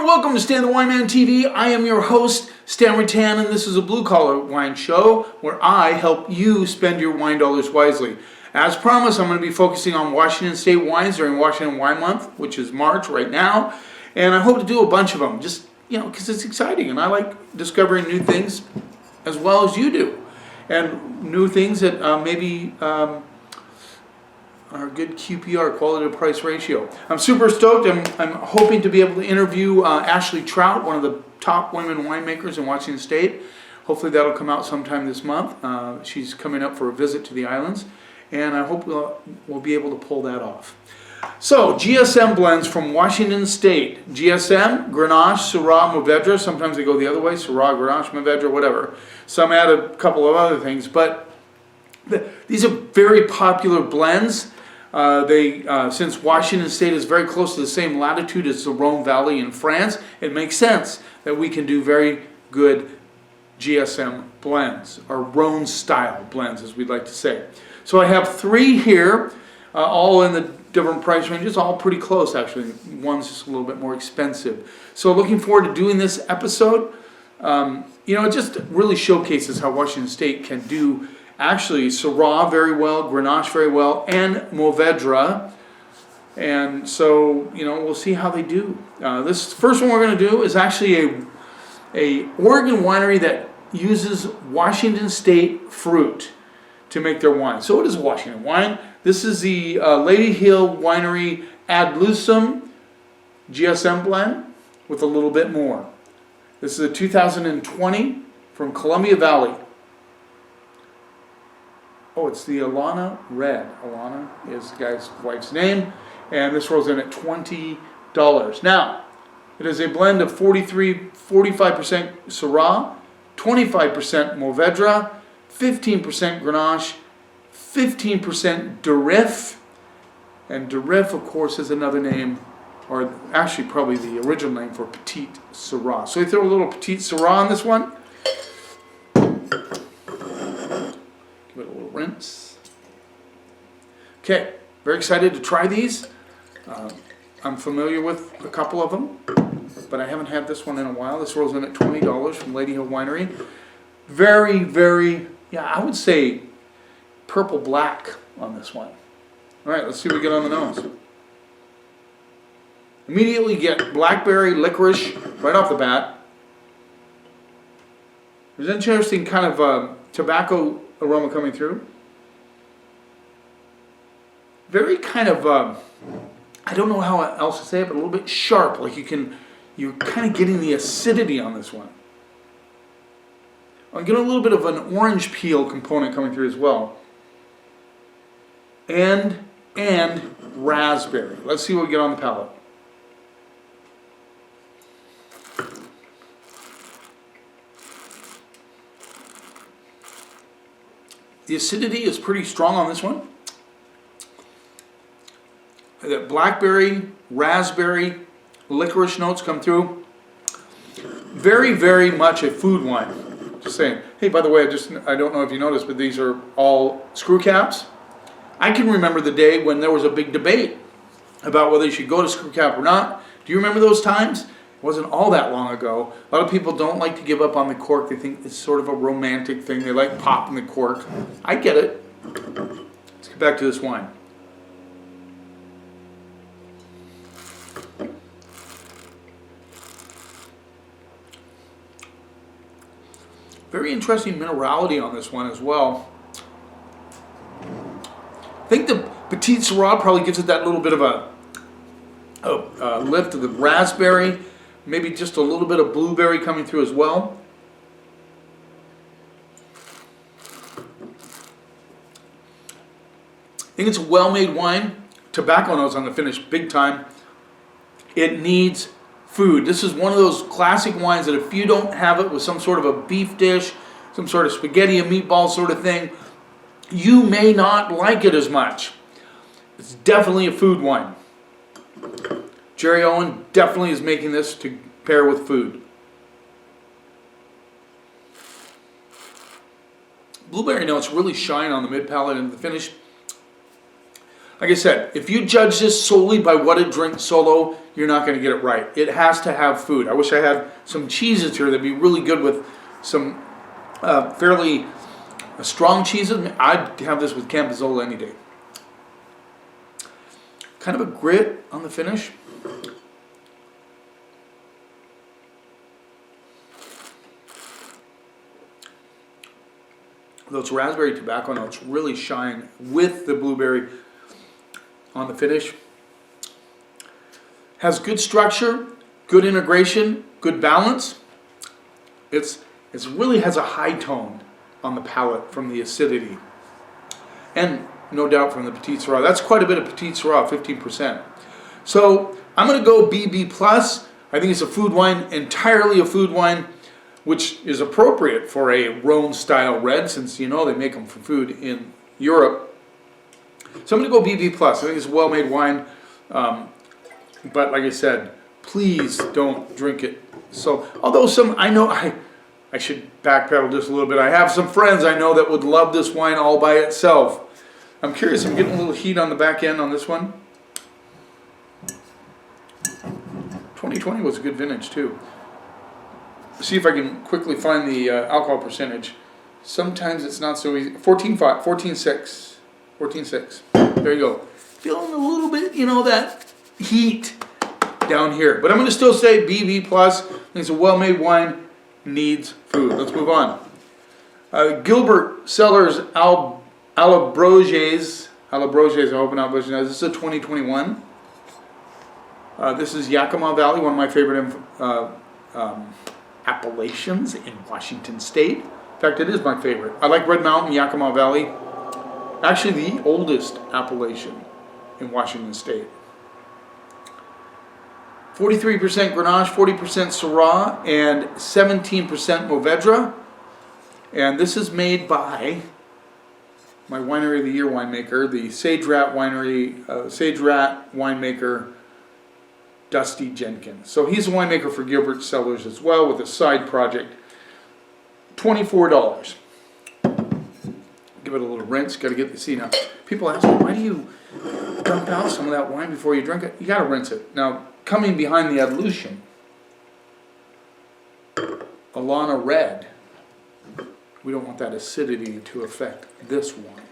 everyone, welcome to Stan the Wine Man TV. I am your host, Stan Rattan, and this is a blue-collar wine show where I help you spend your wine dollars wisely. As promised, I'm going to be focusing on Washington State wines during Washington Wine Month, which is March right now, and I hope to do a bunch of them, just, because it's exciting, and I like discovering new things as well as you do, and new things that maybe our good QPR, quality to price ratio. I'm super stoked. I'm hoping to be able to interview Ashley Trout, one of the top women winemakers in Washington State. Hopefully that'll come out sometime this month. She's coming up for a visit to the islands, and I hope we'll be able to pull that off. So, GSM blends from Washington State. GSM, Grenache, Syrah, Mourvedre. Sometimes they go the other way, Syrah, Grenache, Mourvedre, whatever. Some add a couple of other things, but these are very popular blends. Since Washington State is very close to the same latitude as the Rhone Valley in France, it makes sense that we can do very good GSM blends, or Rhone style blends as we'd like to say. So I have three here, all in the different price ranges, all pretty close actually. One's just a little bit more expensive. So looking forward to doing this episode. It just really showcases how Washington State can do actually Syrah very well, Grenache very well, and Mourvedre. And so, we'll see how they do. This first one we're going to do is actually a Oregon winery that uses Washington State fruit to make their wine. So it is Washington wine. This is the Lady Hill Winery Ad Lucem GSM blend with a little bit more. This is a 2020 from Columbia Valley. Oh, it's the Alana Red. Alana is the guy's wife's name, and this rolls in at $20. Now, it is a blend of 45% Syrah, 25% Mourvedre, 15% Grenache, 15% Durif, and Durif, of course, is another name, or actually probably the original name for Petite Syrah. So we throw a little Petite Syrah on this one. Give it a little rinse. Okay, very excited to try these. I'm familiar with a couple of them, but I haven't had this one in a while. This rolls in at $20 from Lady Hill Winery. Very, very, I would say purple black on this one. All right, let's see what we get on the nose. Immediately get blackberry, licorice right off the bat. There's an interesting kind of tobacco aroma coming through. Very kind of, I don't know how else to say it, but a little bit sharp. Like you're kind of getting the acidity on this one. I'm getting a little bit of an orange peel component coming through as well. And raspberry. Let's see what we get on the palate. The acidity is pretty strong on this one. The blackberry, raspberry, licorice notes come through. Very, very much a food wine. Just saying. Hey, by the way, I don't know if you noticed, but these are all screw caps. I can remember the day when there was a big debate about whether you should go to screw cap or not. Do you remember those times? It wasn't all that long ago. A lot of people don't like to give up on the cork. They think it's sort of a romantic thing. They like popping the cork. I get it. Let's get back to this wine. Very interesting minerality on this one as well. I think the Petite Syrah probably gives it that little bit of a lift of the raspberry. Maybe just a little bit of blueberry coming through as well. I think it's a well-made wine. Tobacco notes on the finish, big time. It needs food. This is one of those classic wines that if you don't have it with some sort of a beef dish, some sort of spaghetti and meatball sort of thing, you may not like it as much. It's definitely a food wine. Jerry Owen definitely is making this to pair with food. Blueberry notes really shine on the mid palate and the finish. Like I said, if you judge this solely by what it drinks solo, you're not going to get it right. It has to have food. I wish I had some cheeses here that'd be really good with some fairly strong cheeses. I'd have this with Campizola any day. Kind of a grit on the finish. Those raspberry tobacco notes really shine with the blueberry on the finish. Has good structure, good integration, good balance. It really has a high tone on the palate from the acidity. And no doubt from the Petite Syrah. That's quite a bit of Petite Syrah, 15%. So I'm going to go BB+. I think it's a food wine, entirely a food wine, which is appropriate for a Rhone-style red, since you know they make them for food in Europe. So I'm going to go BB+. I think it's a well-made wine, but like I said, please don't drink it. So, although I should backpedal just a little bit. I have some friends I know that would love this wine all by itself. I'm curious, I'm getting a little heat on the back end on this one. 2020 was a good vintage too. See if I can quickly find the alcohol percentage. Sometimes it's not so easy. 14.5, 14.6, 14.6. There you go. Feeling a little bit, that heat down here. But I'm going to still say BB+. It's a well-made wine, needs food. Let's move on. Gilbert Sellers Allobroges. I hope I'm not butchering that. This is a 2021. This is Yakima Valley, one of my favorite appellations in Washington State. In fact, it is my favorite. I like Red Mountain, Yakima Valley. Actually, the oldest appellation in Washington State. 43% Grenache, 40% Syrah, and 17% Mourvedre. And this is made by my Winery of the Year winemaker, the Sage Rat winemaker, Dusty Jenkins. So he's a winemaker for Gilbert Sellers as well with a side project. $24. Give it a little rinse. Got to get the see now. People ask me, why do you dump out some of that wine before you drink it? You got to rinse it. Now, coming behind the evolution, Alana Red. We don't want that acidity to affect this wine.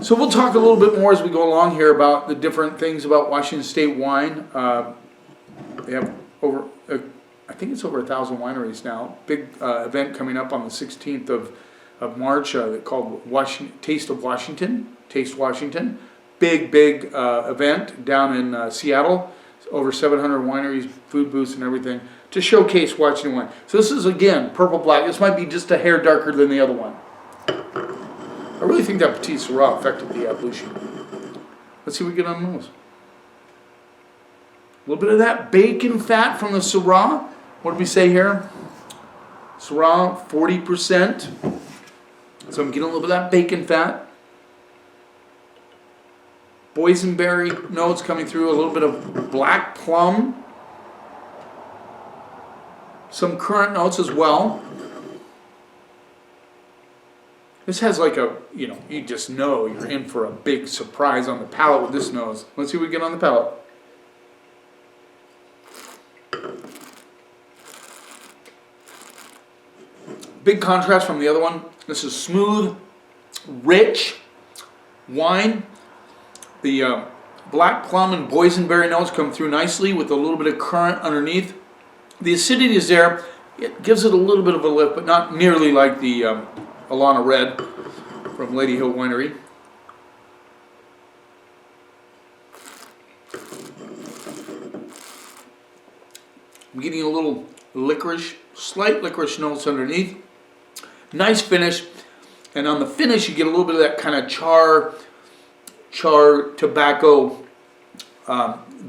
So we'll talk a little bit more as we go along here about the different things about Washington State wine. They have over, I think it's over 1,000 wineries now. Big event coming up on the 16th of March called Taste Washington. Big event down in Seattle. Over 700 wineries, food booths and everything to showcase Washington wine. So this is, again, purple black. This might be just a hair darker than the other one. I really think that Petite Syrah affected the evolution. Let's see what we get on those. A little bit of that bacon fat from the Syrah. What did we say here? Syrah, 40%. So I'm getting a little bit of that bacon fat. Boysenberry notes coming through, a little bit of black plum. Some currant notes as well. This has like a, you just know you're in for a big surprise on the palate with this nose. Let's see what we get on the palate. Big contrast from the other one. This is smooth, rich wine. The black plum and boysenberry notes come through nicely with a little bit of currant underneath. The acidity is there. It gives it a little bit of a lift, but not nearly like the Alana Red from Lady Hill Winery. I'm getting a little licorice, slight licorice notes underneath. Nice finish. And on the finish, you get a little bit of that kind of char tobacco,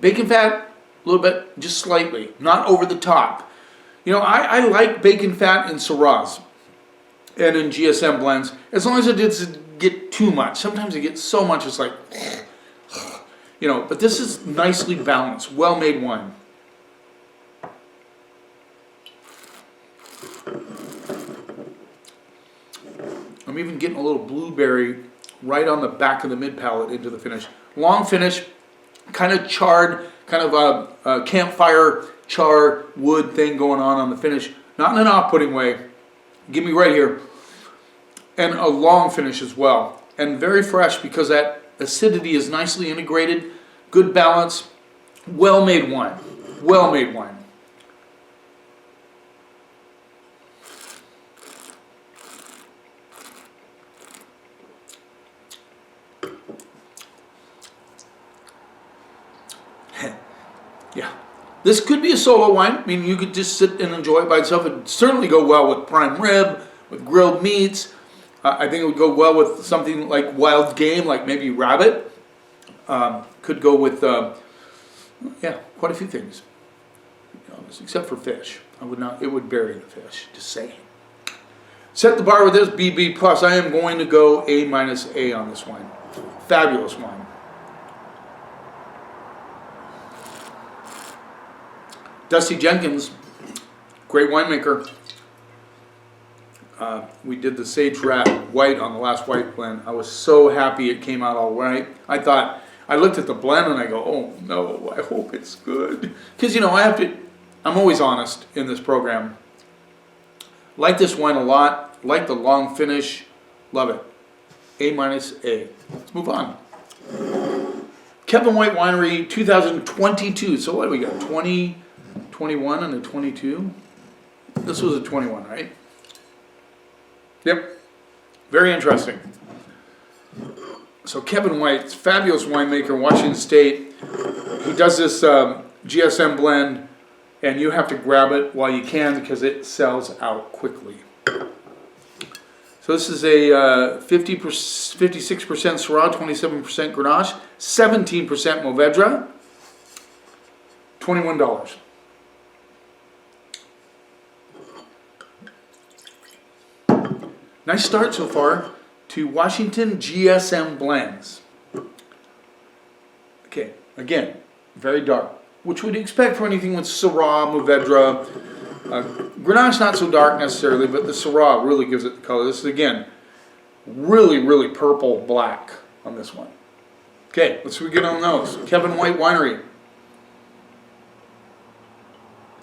bacon fat, a little bit, just slightly, not over the top. I like bacon fat in Syrahs and in GSM blends, as long as it doesn't get too much. Sometimes it gets so much, it's like, but this is nicely balanced, well-made wine. I'm even getting a little blueberry right on the back of the mid palate into the finish. Long finish, kind of charred, kind of a campfire char wood thing going on the finish. Not in an off-putting way. Give me right here. And a long finish as well. And very fresh because that acidity is nicely integrated. Good balance. Well-made wine. Well-made wine. Yeah. This could be a solo wine. I mean, you could just sit and enjoy it by itself. It'd certainly go well with prime rib, with grilled meats. I think it would go well with something like wild game, like maybe rabbit. Could go with, yeah, quite a few things. Except for fish. I would not. It would bury the fish. Just saying. Set the bar with this BB plus. I am going to go A- on this wine. Fabulous wine. Dusty Jenkins, great winemaker. We did the Sage Rat White on the last white blend. I was so happy it came out all right. I looked at the blend and I go, oh no, I hope it's good. Because, you know, I'm always honest in this program. Like this wine a lot. Like the long finish. Love it. A-. Let's move on. Kevin White Winery 2022. So what do we got? 20, 21 and a 22? This was a 21, right? Yep. Very interesting. So Kevin White, fabulous winemaker, Washington State. He does this GSM blend, and you have to grab it while you can because it sells out quickly. So this is a 56% Syrah, 27% Grenache, 17% Mourvedre, $21. Nice start so far to Washington GSM Blends. Okay, again, very dark, which we'd expect for anything with Syrah, Mourvedre. Grenache not so dark necessarily, but the Syrah really gives it the color. This is, again, really, really purple black on this one. Okay, let's get on those. Kevin White Winery.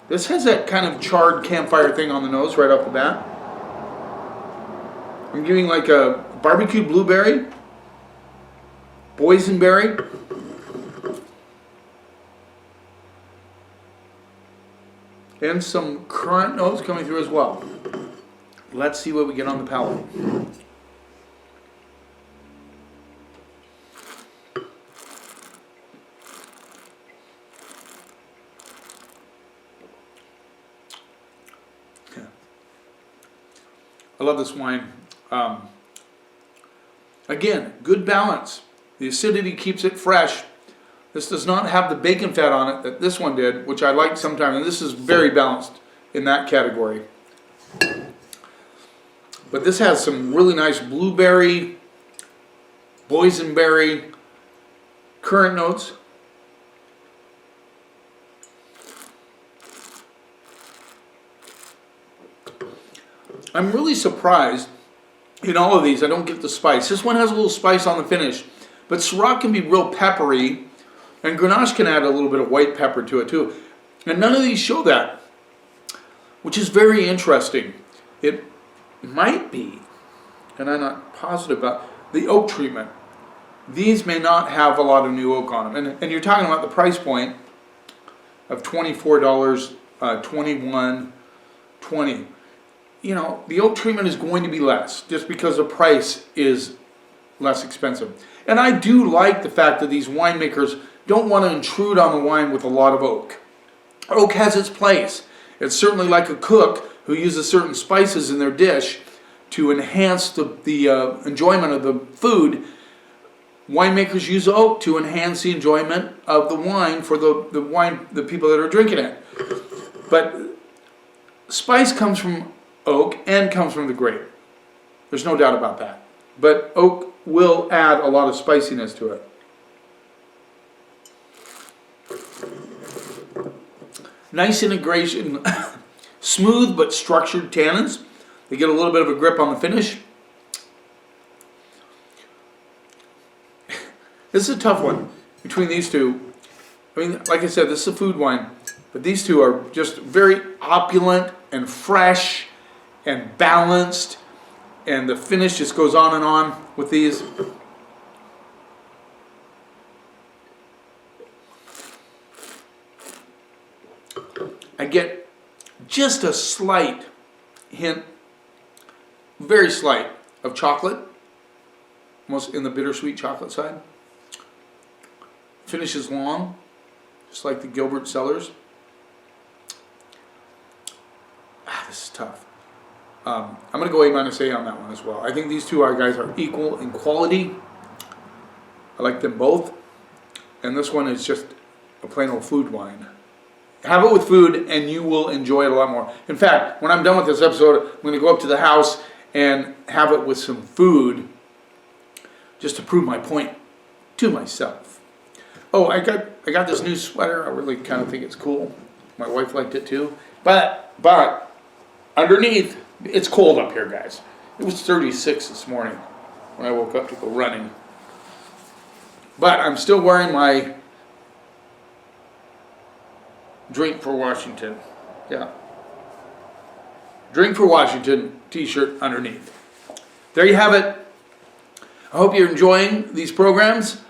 This has that kind of charred campfire thing on the nose right off the bat. I'm giving like a barbecued blueberry, boysenberry, and some currant notes coming through as well. Let's see what we get on the palate. Yeah. I love this wine. Again, good balance. The acidity keeps it fresh. This does not have the bacon fat on it that this one did, which I like sometimes, and this is very balanced in that category. But this has some really nice blueberry, boysenberry, currant notes. I'm really surprised in all of these I don't get the spice. This one has a little spice on the finish, but Syrah can be real peppery, and Grenache can add a little bit of white pepper to it too. And none of these show that, which is very interesting. It might be, and I'm not positive about, the oak treatment. These may not have a lot of new oak on them. And you're talking about the price point of $24, $21, $20. You know, the oak treatment is going to be less just because the price is less expensive. And I do like the fact that these winemakers don't want to intrude on the wine with a lot of oak. Oak has its place. It's certainly like a cook who uses certain spices in their dish to enhance the enjoyment of the food. Winemakers use oak to enhance the enjoyment of the wine for the people that are drinking it. But spice comes from oak and comes from the grape. There's no doubt about that. But oak will add a lot of spiciness to it. Nice integration, smooth but structured tannins. They get a little bit of a grip on the finish. This is a tough one between these two. I mean, like I said, this is a food wine, but these two are just very opulent and fresh and balanced, and the finish just goes on and on with these. I get just a slight hint, very slight, of chocolate, almost in the bittersweet chocolate side. Finish is long, just like the Gilbert Sellers. This is tough. I'm going to go A-A on that one as well. I think these two guys are equal in quality. I like them both. And this one is just a plain old food wine. Have it with food and you will enjoy it a lot more. In fact, when I'm done with this episode, I'm going to go up to the house and have it with some food just to prove my point to myself. Oh, I got this new sweater. I really kind of think it's cool. My wife liked it too. But underneath, it's cold up here, guys. It was 36 this morning when I woke up to go running. But I'm still wearing my Drink for Washington. Yeah. Drink for Washington t-shirt underneath. There you have it. I hope you're enjoying these programs.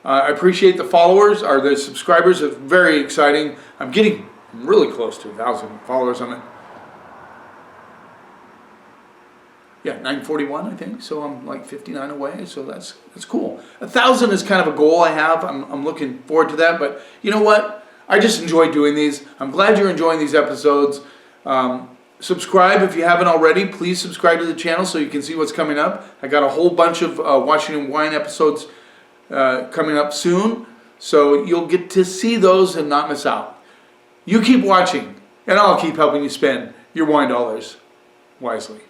I appreciate the followers, or the subscribers. It's very exciting. I'm getting really close to 1,000 followers on it. Yeah, 941, I think. So I'm like 59 away. So that's cool. 1,000 is kind of a goal I have. I'm looking forward to that. But you know what? I just enjoy doing these. I'm glad you're enjoying these episodes. Subscribe if you haven't already. Please subscribe to the channel so you can see what's coming up. I got a whole bunch of Washington wine episodes coming up soon. So you'll get to see those and not miss out. You keep watching, and I'll keep helping you spend your wine dollars wisely.